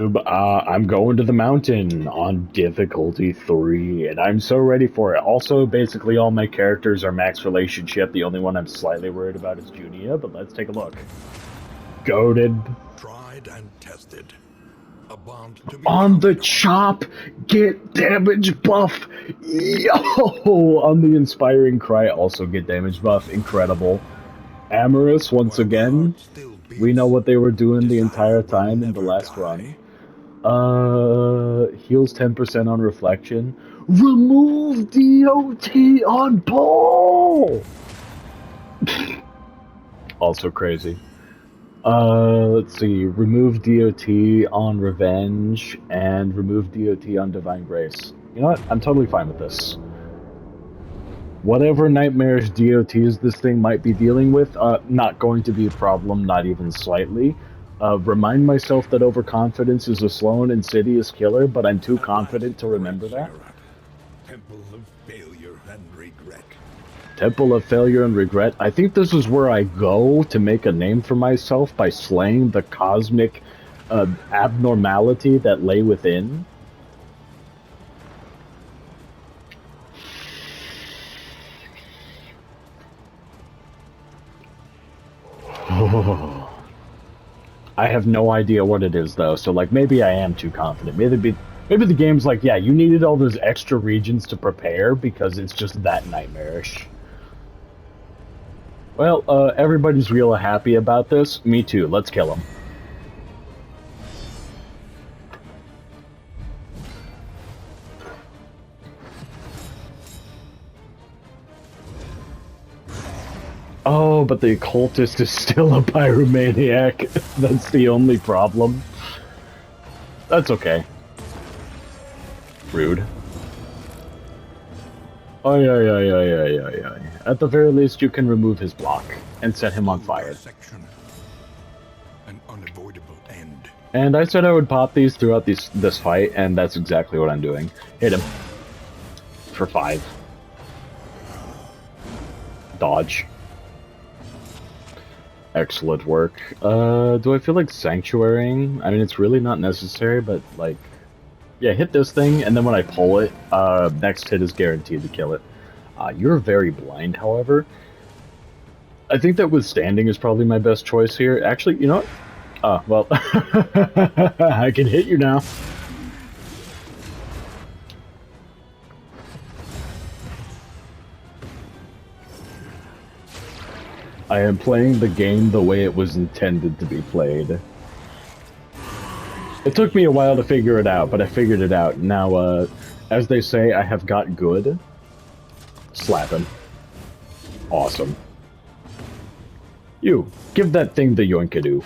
I'm going to the mountain on difficulty 3, and I'm so ready for it. Also, basically all my characters are max relationship. The only one I'm slightly worried about is Junia, but let's take a look. Goated. Tried and tested. A bond to be On the counted on. chop, get damage buff. Yo! On the inspiring cry, also get damage buff. Incredible. Amorous, once While the again. heart still We know beats, what they were doing the desire entire will time in the never last die. run. Heals 10% on reflection. Remove DOT on Paul! Also crazy. Let's see. Remove DOT on Revenge and remove DOT on Divine Grace. You know what? I'm totally fine with this. Whatever nightmarish DOTs this thing might be dealing with, not going to be a problem, not even slightly. Remind myself that overconfidence is a slow and insidious killer, but I'm too At confident last, to the red remember that. ziggurat. Temple of failure and regret. Temple of Failure and Regret. I think this is where I go to make a name for myself by slaying the cosmic abnormality that lay within. I have no idea what it is though, so like maybe I am too confident. Maybe the game's like, yeah, you needed all those extra regions to prepare because it's just that nightmarish. Well, everybody's real happy about this. Me too. Let's kill him. Oh, but the occultist is still a pyromaniac. That's the only problem. That's okay. Rude. Oh, yeah. At the very least, you can remove his block and set him on fire. Section. An unavoidable end. And I said I would pop these throughout this fight, and that's exactly what I'm doing. Hit him. For 5. Dodge. Excellent work. Do I feel like sanctuarying? I mean, it's really not necessary, but, like... Yeah, hit this thing, and then when I pull it, next hit is guaranteed to kill it. You're very blind, however. I think that withstanding is probably my best choice here. Actually, you know what? Well, I can hit you now. I am playing the game the way it was intended to be played. It took me a while to figure it out, but I figured it out. Now, as they say, I have got good. Slapping. Awesome. You, give that thing the yoinkadoo.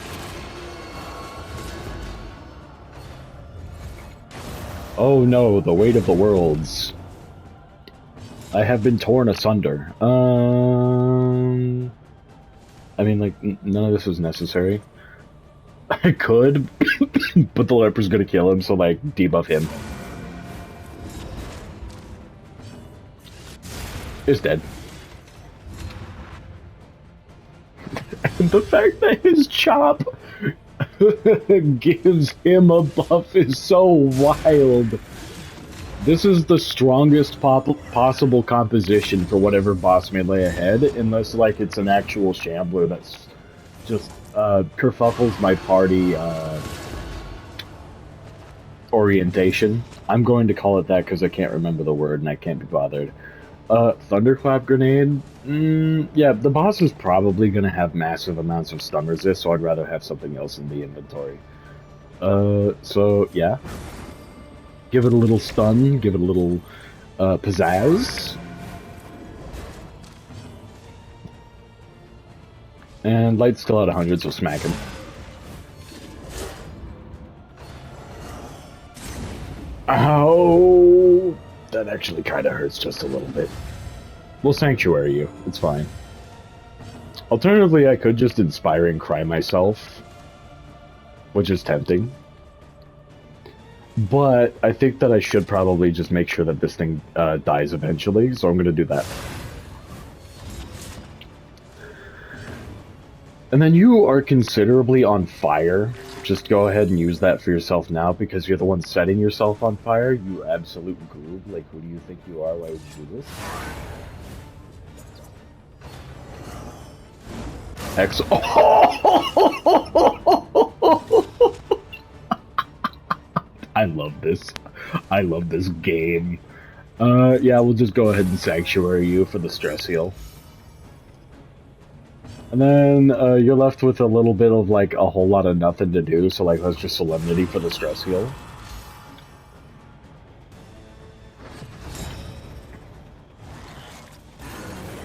Oh no, the weight of the worlds. I have been torn asunder. I mean, like, none of this is necessary. I could, but the leper's gonna kill him, so, like, debuff him. Is dead. And the fact that his chop gives him a buff is so wild. This is the strongest possible composition for whatever boss may lay ahead, unless, like, it's an actual shambler that's just, kerfuffles my party, orientation. I'm going to call it that because I can't remember the word and I can't be bothered. Thunderclap Grenade? Yeah, the boss is probably going to have massive amounts of stun resist, so I'd rather have something else in the inventory. So, yeah. Give it a little stun, give it a little, pizzazz. And Light's still at 100, so smack him. Ow! That actually kind of hurts just a little bit. We'll Sanctuary you. It's fine. Alternatively, I could just Inspiring Cry myself, which is tempting. But I think that I should probably just make sure that this thing dies eventually, so I'm going to do that. And then you are considerably on fire. Just go ahead and use that for yourself now, because you're the one setting yourself on fire, you absolute goob. Like, who do you think you are? Why would you do this? I love this. I love this game. Yeah, we'll just go ahead and Sanctuary you for the stress heal. And then, you're left with a little bit of, like, a whole lot of nothing to do, so, like, let's just Solemnity for the stress heal.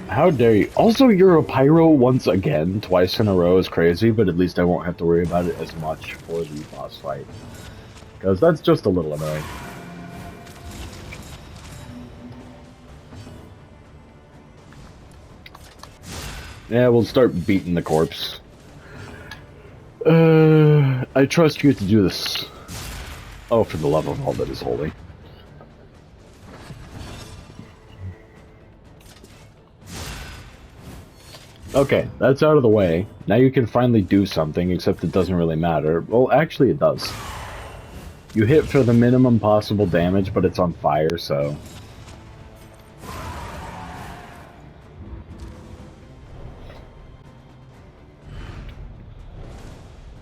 How dare you? Also, you're a pyro once again, twice in a row is crazy, but at least I won't have to worry about it as much for the boss fight. Because that's just a little annoying. Yeah, we'll start beating the corpse. I trust you to do this. Oh, for the love of all that is holy. Okay, that's out of the way. Now you can finally do something, except it doesn't really matter. Well, actually it does. You hit for the minimum possible damage, but it's on fire, so...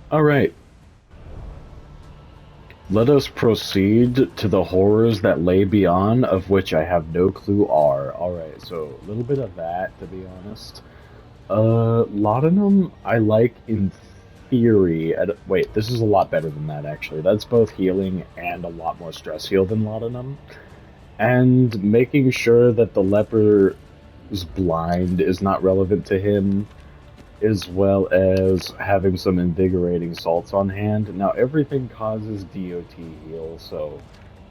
Alright. Let us proceed to the horrors that lay beyond, of which I have no clue are. Alright, so a little bit of that, to be honest. Laudanum, I like in theory. Wait, this is a lot better than that, actually. That's both healing and a lot more stress heal than Laudanum. And making sure that the leper's blind is not relevant to him, as well as having some invigorating salts on hand. Now, everything causes DOT heal, so,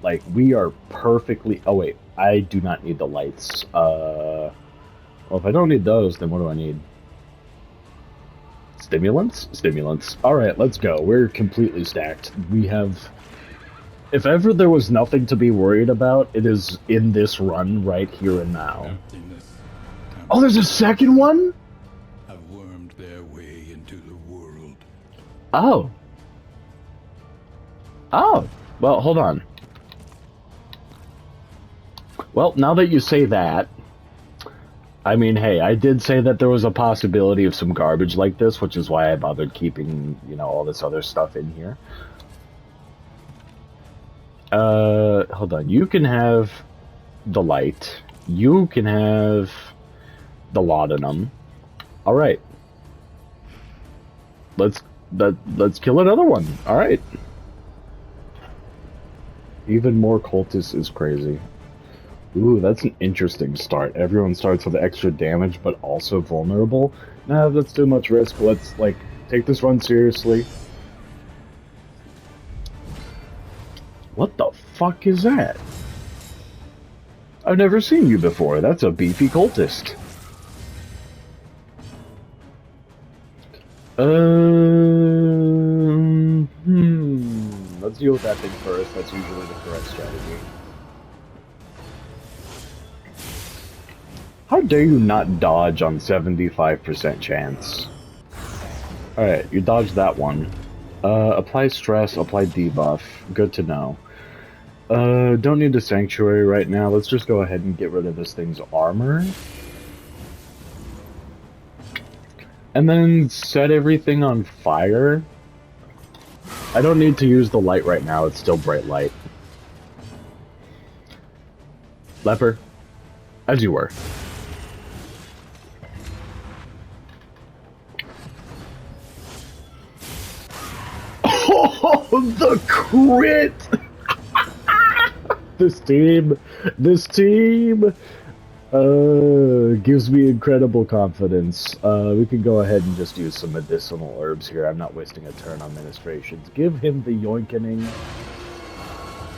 like, we are perfectly... Oh, wait, I do not need the lights. Well, if I don't need those, then what do I need? Stimulants? Stimulants. Alright, let's go. We're completely stacked. We have... If ever there was nothing to be worried about, it is in this run right here and now. Oh, there's a second one? Have wormed their way into the world. Oh. Oh. Well, hold on. Well, now that you say that, I mean, hey, I did say that there was a possibility of some garbage like this, which is why I bothered keeping, you know, all this other stuff in here. Hold on. You can have the light. You can have the laudanum. All right. Let's kill another one. All right. Even more cultists is crazy. Ooh, that's an interesting start. Everyone starts with extra damage, but also vulnerable. Nah, that's too much risk. Let's, like, take this run seriously. What the fuck is that? I've never seen you before. That's a beefy cultist. Let's deal with that thing first. That's usually the correct strategy. How dare you not dodge on 75% chance? Alright, you dodged that one. Apply stress, apply debuff. Good to know. Don't need a sanctuary right now. Let's just go ahead and get rid of this thing's armor. And then set everything on fire. I don't need to use the light right now. It's still bright light. Leper, as you were. Oh, the crit! This team gives me incredible confidence. We can go ahead and just use some medicinal herbs here. I'm not wasting a turn on ministrations. Give him the yoinkening.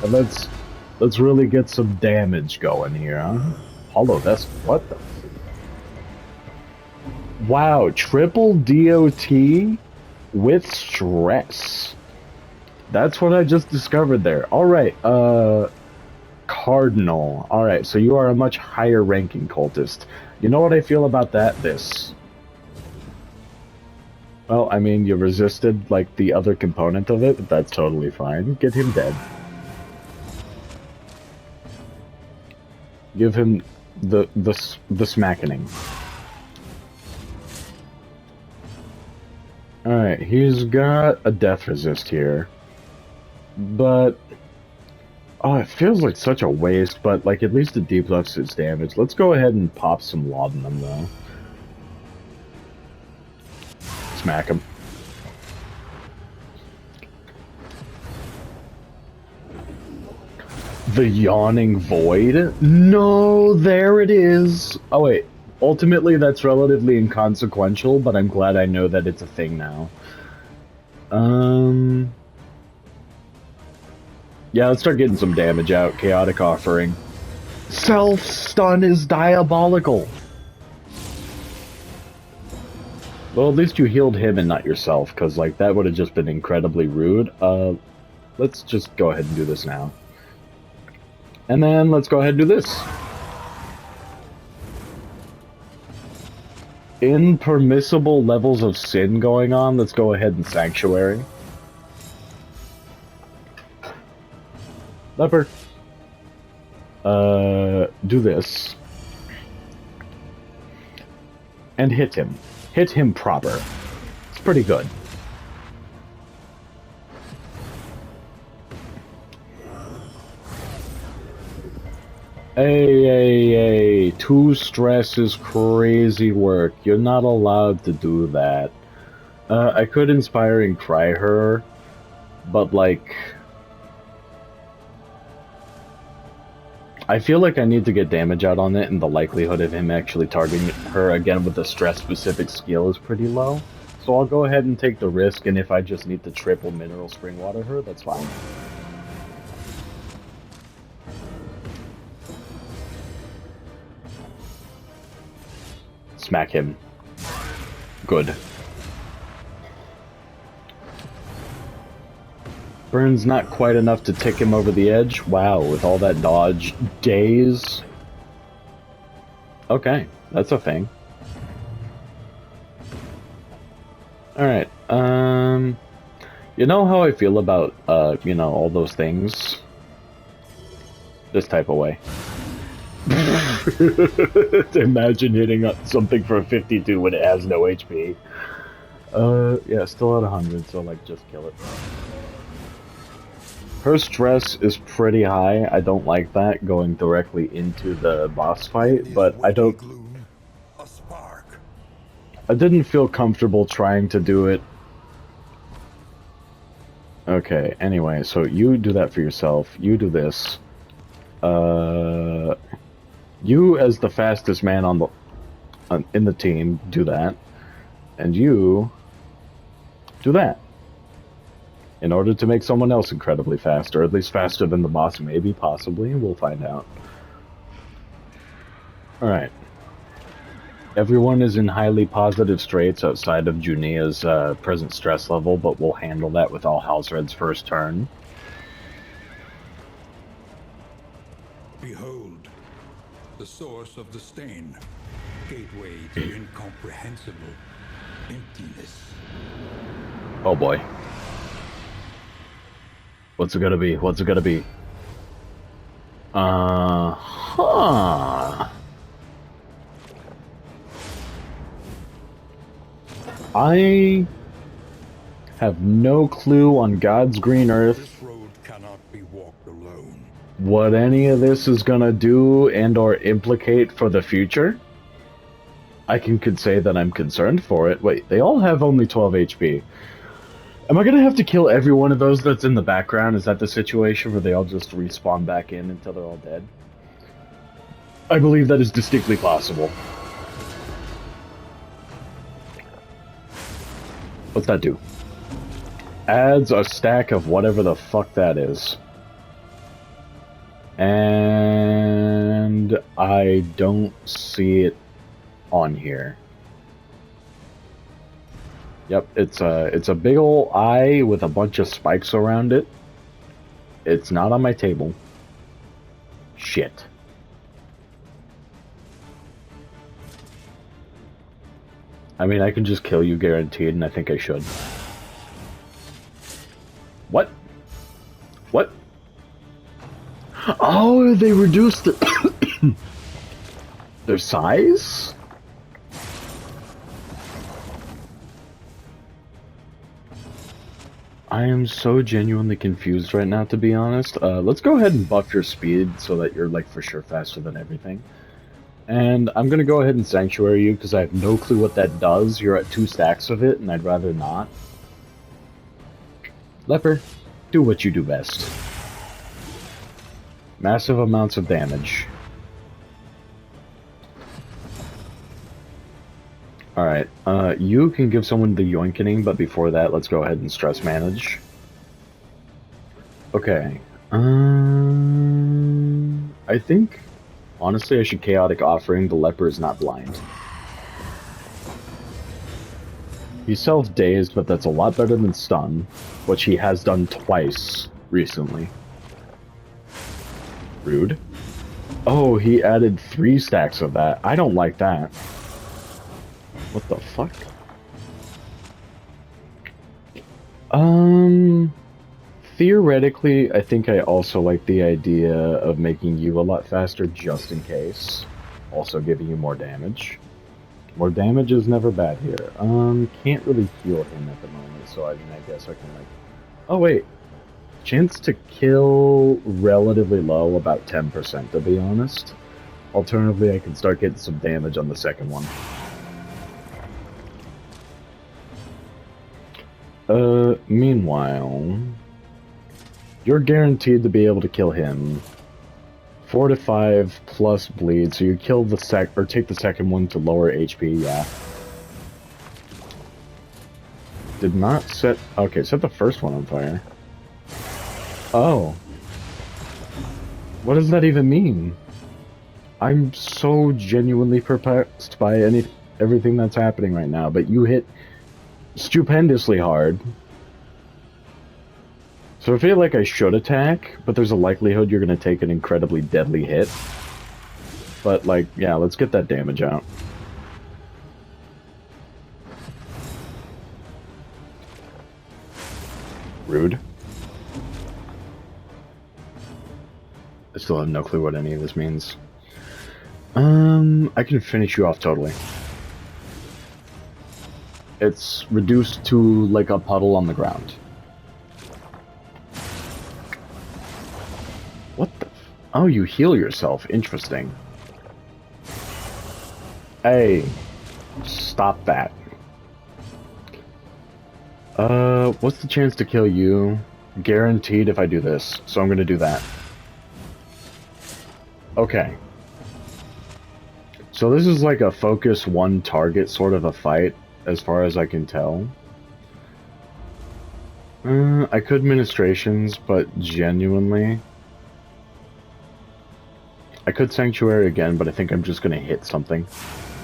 And let's really get some damage going here, huh? Hollow Vessel, what the... Wow, triple DOT with stress. That's what I just discovered there. Alright, Cardinal. Alright, so you are a much higher ranking cultist. You know what I feel about that? This. Well, I mean, you resisted, like, the other component of it, but that's totally fine. Get him dead. Give him the smackening. Alright, he's got a death resist here. But... oh, it feels like such a waste, but, like, at least it debuffs its damage. Let's go ahead and pop some laudanum, though. Smack him. The Yawning Void? No, there it is! Oh wait, ultimately that's relatively inconsequential, but I'm glad I know that it's a thing now. Yeah, let's start getting some damage out. Chaotic Offering. Self-stun is diabolical! Well, at least you healed him and not yourself, because, like, that would have just been incredibly rude. Let's just go ahead and do this now. And then let's go ahead and do this. Impermissible levels of sin going on. Let's go ahead and Sanctuary. Leper. Do this. And hit him. Hit him proper. It's pretty good. Hey, 2 stress is crazy work. You're not allowed to do that. I could inspire and cry her, but like... I feel like I need to get damage out on it, and the likelihood of him actually targeting her again with a stress-specific skill is pretty low. So I'll go ahead and take the risk, and if I just need to triple Mineral Spring Water her, that's fine. Smack him. Good. Burn's not quite enough to tick him over the edge. Wow, with all that dodge. Daze. Okay, that's a thing. Alright, you know how I feel about, you know, all those things? This type of way. Imagine hitting something for a 52 when it has no HP. Yeah, still at 100, so, like, just kill it. Her stress is pretty high. I don't like that, going directly into the boss fight, but I don't... I didn't feel comfortable trying to do it. Okay, anyway, so you do that for yourself. You do this. You, as the fastest man on the in the team, do that, and you do that. In order to make someone else incredibly fast, or at least faster than the boss, maybe, possibly, we'll find out. Alright. Everyone is in highly positive straits outside of Junia's present stress level, but we'll handle that with Alhalzred's first turn. Behold, the source of the stain, gateway to incomprehensible emptiness. Oh boy. What's it gonna be? What's it gonna be? I have no clue on God's green earth This road cannot be walked alone. what any of this is gonna do and or implicate for the future. I could say that I'm concerned for it. Wait, they all have only 12 HP. Am I gonna have to kill every one of those that's in the background? Is that the situation where they all just respawn back in until they're all dead? I believe that is distinctly possible. What's that do? Adds a stack of whatever the fuck that is. And I don't see it on here. Yep, it's a big ol' eye with a bunch of spikes around it. It's not on my table. Shit. I mean, I can just kill you guaranteed, and I think I should. What? What? Oh, they reduced their size? I am so genuinely confused right now, to be honest. Let's go ahead and buff your speed so that you're, like, for sure faster than everything. And I'm gonna go ahead and Sanctuary you, because I have no clue what that does. You're at 2 stacks of it, and I'd rather not. Leper, do what you do best. Massive amounts of damage. Alright, you can give someone the yoinkening, but before that, let's go ahead and stress manage. Okay, I think, honestly, I should Chaotic Offering. The Leper is not blind. He's self-dazed, but that's a lot better than stun, which he has done twice recently. Rude. Oh, he added 3 stacks of that. I don't like that. What the fuck? Theoretically, I think I also like the idea of making you a lot faster just in case. Also giving you more damage. More damage is never bad here. Can't really heal him at the moment, so I mean, I guess I can, like... Oh, wait. Chance to kill relatively low, about 10%, to be honest. Alternatively, I can start getting some damage on the second one. Meanwhile... You're guaranteed to be able to kill him. 4 to 5 plus bleed, so you kill the take the second one to lower HP, yeah. Did not set... Okay, set the first one on fire. Oh. What does that even mean? I'm so genuinely perplexed by everything that's happening right now, but you hit stupendously hard. So I feel like I should attack, but there's a likelihood you're going to take an incredibly deadly hit. But, like, yeah, let's get that damage out. Rude. I still have no clue what any of this means. I can finish you off totally. It's reduced to, like, a puddle on the ground. What the oh, you heal yourself. Interesting. Hey, stop that. What's the chance to kill you? Guaranteed if I do this, so I'm gonna do that. Okay. So this is like a focus one target sort of a fight, as far as I can tell. I could Ministrations, but genuinely... I could Sanctuary again, but I think I'm just gonna hit something.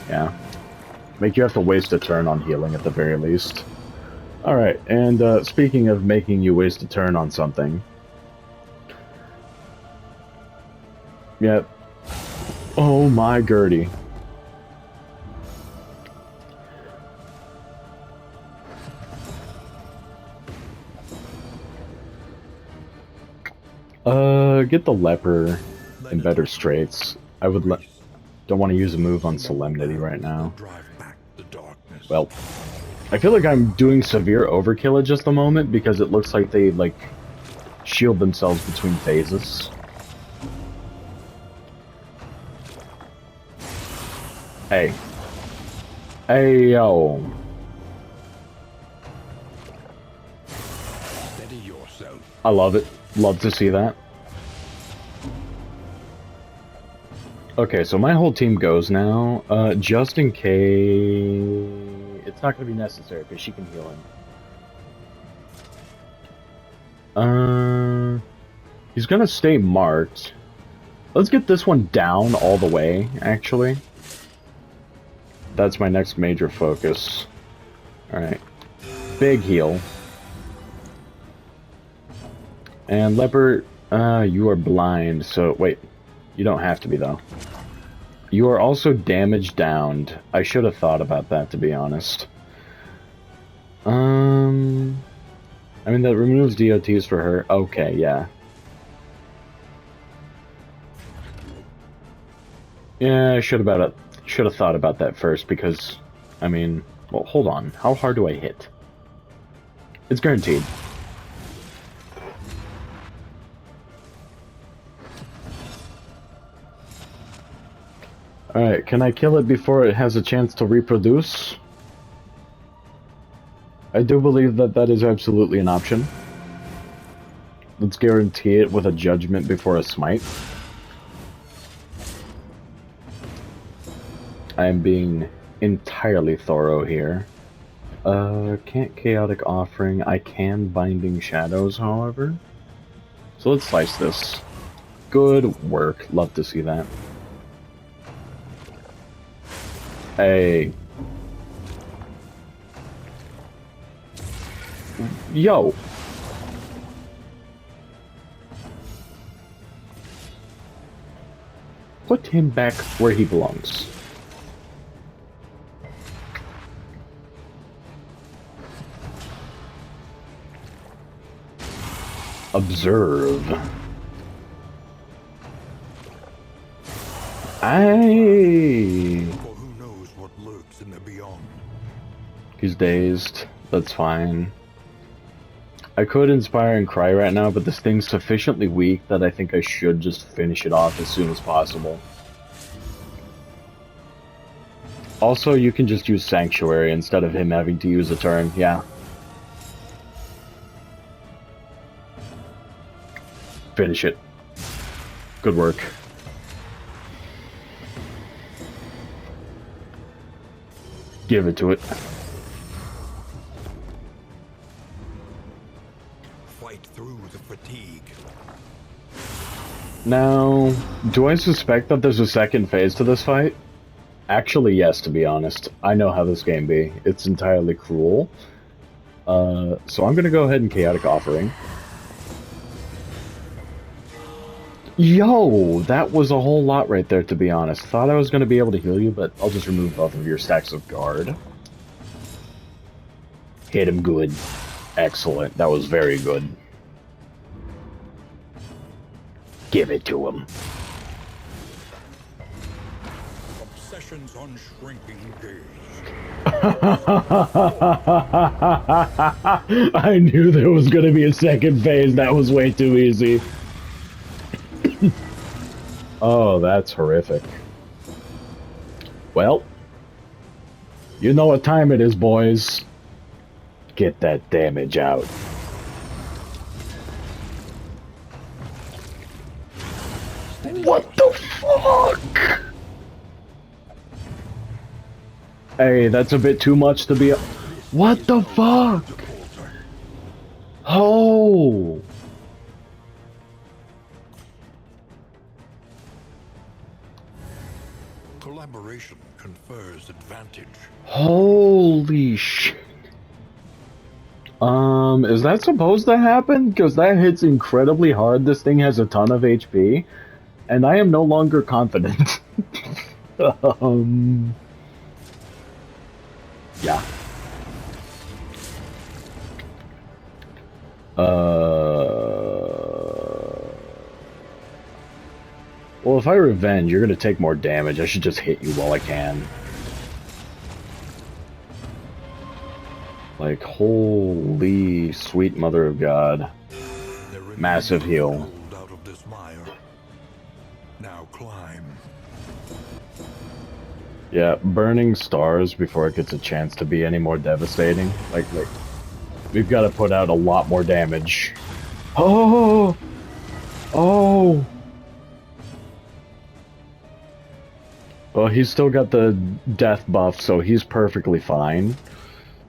Yeah. Make you have to waste a turn on healing at the very least. Alright, and speaking of making you waste a turn on something... Yep. Oh my Gertie. Get the Leper in better straits. I would don't want to use a move on Solemnity right now. Well, I feel like I'm doing severe overkill at just a moment because it looks like they, like, shield themselves between phases. Hey. Hey, yo. Steady yourself. I love it. Love to see that. Okay, so my whole team goes now, just in case... It's not going to be necessary, because she can heal him. He's going to stay marked. Let's get this one down all the way, actually. That's my next major focus. Alright. Big heal. And Leper, you are blind, so... Wait. You don't have to be, though. You are also damage downed. I should have thought about that, to be honest. I mean, that removes DOTs for her. Okay, yeah. Yeah, I should have thought about that first, because, I mean, well, hold on. How hard do I hit? It's guaranteed. Alright, can I kill it before it has a chance to reproduce? I do believe that that is absolutely an option. Let's guarantee it with a judgment before a smite. I am being entirely thorough here. Can't Chaotic Offering. I can Binding Shadows, however. So let's slice this. Good work. Love to see that. Hey. Yo. Put him back where he belongs. Observe. For who knows what lurks in the beyond. He's dazed. That's fine. I could Inspire and Cry right now, but this thing's sufficiently weak that I think I should just finish it off as soon as possible. Also, you can just use Sanctuary instead of him having to use a turn. Yeah. Finish it. Good work. Give it to it. Fight through the fatigue. Now, do I suspect that there's a second phase to this fight? Actually, yes, to be honest. I know how this game be. It's entirely cruel. So I'm gonna go ahead and Chaotic Offering. Yo, that was a whole lot right there, to be honest. Thought I was going to be able to heal you, but I'll just remove both of your stacks of guard. Hit him good. Excellent. That was very good. Give it to him. Obsession's unshrinking gaze. I knew there was going to be a second phase. That was way too easy. Oh, that's horrific. Well, you know what time it is, boys. Get that damage out. What the fuck? Hey, that's a bit too much to be... What the fuck? Oh! Collaboration confers advantage. Holy shit. Is that supposed to happen? Because that hits incredibly hard. This thing has a ton of HP, and I am no longer confident. Yeah. Well, if I revenge, you're gonna take more damage. I should just hit you while I can. Like, holy sweet mother of God. Massive heal. Out of this mire. Now climb. Yeah, burning stars before it gets a chance to be any more devastating. Like, we've got to put out a lot more damage. Oh! Oh! Well, he's still got the death buff, so he's perfectly fine.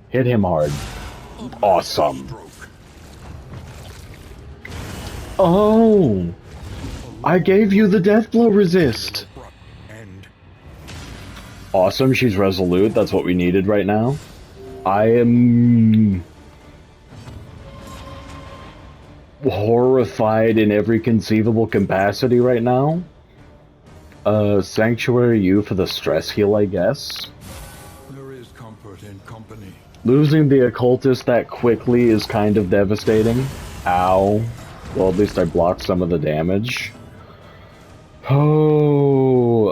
Hit him hard. Awesome. Oh! I gave you the death blow resist! Awesome, she's resolute. That's what we needed right now. I am... horrified in every conceivable capacity right now. Sanctuary U for the stress heal, I guess. There is comfort in company. Losing the occultist that quickly is kind of devastating. Ow. Well, at least I blocked some of the damage. Oh,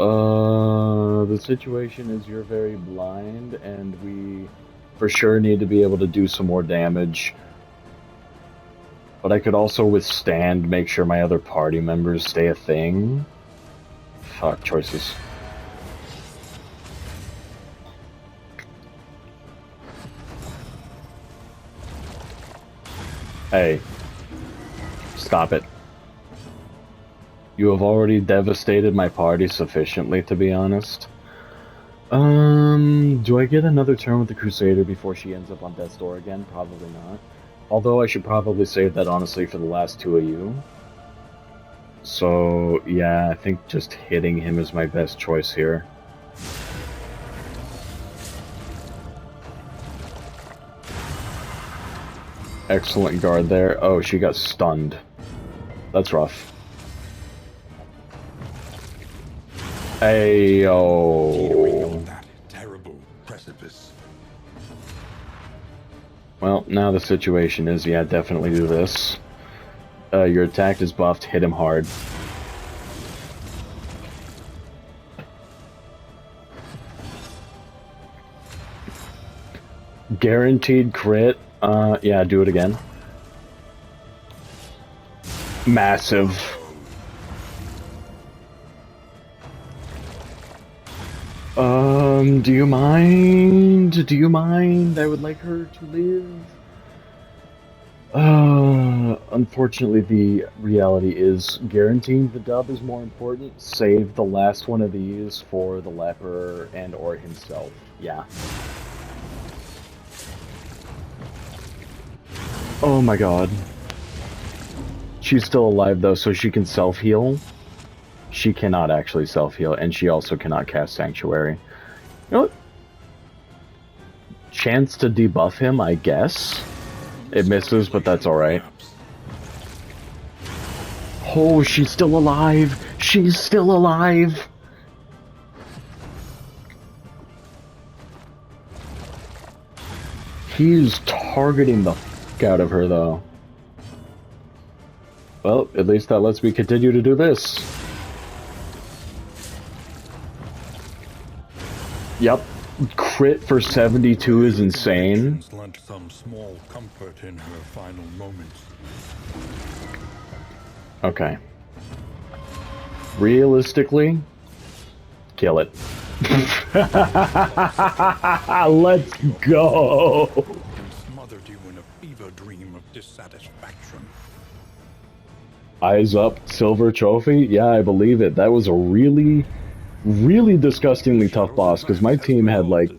the situation is you're very blind, and we for sure need to be able to do some more damage. But I could also withstand, make sure my other party members stay a thing. Fuck, choices. Hey. Stop it. You have already devastated my party sufficiently, to be honest. Do I get another turn with the Crusader before she ends up on death's door again? Probably not. Although I should probably save that, honestly, for the last two of you. So, yeah, I think just hitting him is my best choice here. Excellent guard there. Oh, she got stunned. That's rough. Ayo. That terrible precipice. Well, now the situation is, yeah, definitely do this. Your attack is buffed, hit him hard. Guaranteed crit. Yeah, do it again. Massive. Do you mind? Do you mind? I would like her to live. Unfortunately, the reality is guaranteeing the dub is more important. Save the last one of these for the leper and or himself. Yeah. Oh my god. She's still alive though, so she can self-heal. She cannot actually self-heal, and she also cannot cast Sanctuary. You know what? Chance to debuff him, I guess. It misses, but that's alright. Oh, she's still alive! She's still alive! He's targeting the fuck out of her, though. Well, at least that lets me continue to do this. Yep. Crit for 72 is insane. Lent some small comfort in her final moments. Okay. Realistically, kill it. Let's go! And smothered you in a fever dream of dissatisfaction. Eyes up, silver trophy? Yeah, I believe it. That was a really disgustingly tough boss, because my team had, like,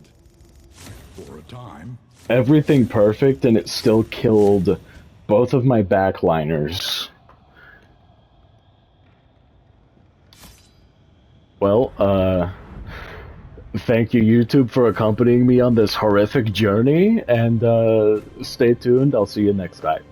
for a time, everything perfect, and it still killed both of my backliners. Well, thank you, YouTube, for accompanying me on this horrific journey, and stay tuned. I'll see you next time.